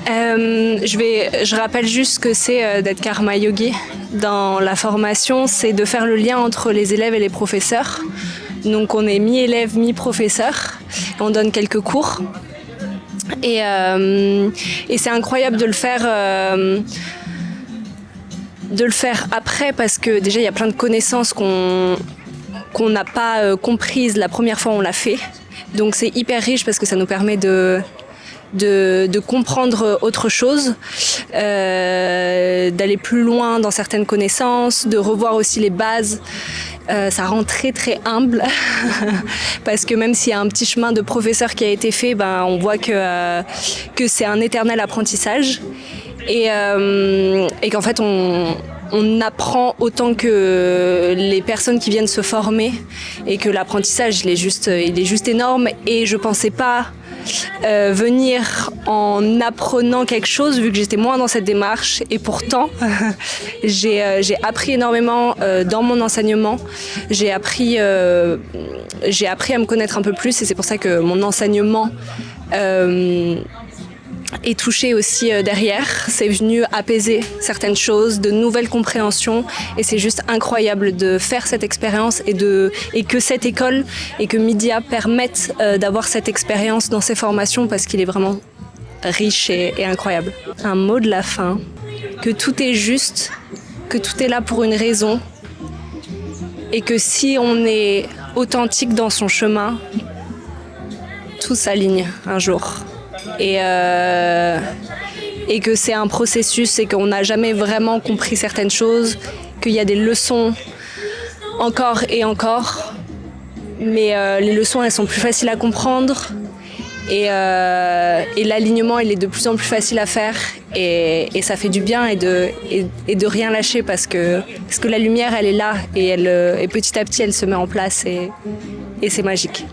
Je rappelle juste ce que c'est d'être karma yogi. Dans la formation, c'est de faire le lien entre les élèves et les professeurs. Donc on est mi-élève, mi-professeur. On donne quelques cours. Et c'est incroyable de le faire après parce que déjà il y a plein de connaissances qu'on n'a pas comprises la première fois on l'a fait. Donc c'est hyper riche parce que ça nous permet de comprendre autre chose, d'aller plus loin dans certaines connaissances, de revoir aussi les bases. Ça rend très très humble parce que même s'il y a un petit chemin de professeur qui a été fait, on voit que c'est un éternel apprentissage et qu'en fait on apprend autant que les personnes qui viennent se former et que l'apprentissage il est juste énorme et je pensais pas venir en apprenant quelque chose vu que j'étais moins dans cette démarche et pourtant j'ai appris énormément dans mon enseignement, j'ai appris à me connaître un peu plus et c'est pour ça que mon enseignement est touché aussi derrière. C'est venu apaiser certaines choses, de nouvelles compréhensions et c'est juste incroyable de faire cette expérience et que cette école et que Media permettent d'avoir cette expérience dans ces formations parce qu'il est vraiment riche et incroyable. Un mot de la fin, que tout est juste, que tout est là pour une raison et que si on est authentique dans son chemin, tout s'aligne un jour. Et que c'est un processus et qu'on n'a jamais vraiment compris certaines choses, qu'il y a des leçons encore et encore, mais les leçons elles sont plus faciles à comprendre et l'alignement il est de plus en plus facile à faire et ça fait du bien et de rien lâcher parce que la lumière elle est là et petit à petit elle se met en place et c'est magique.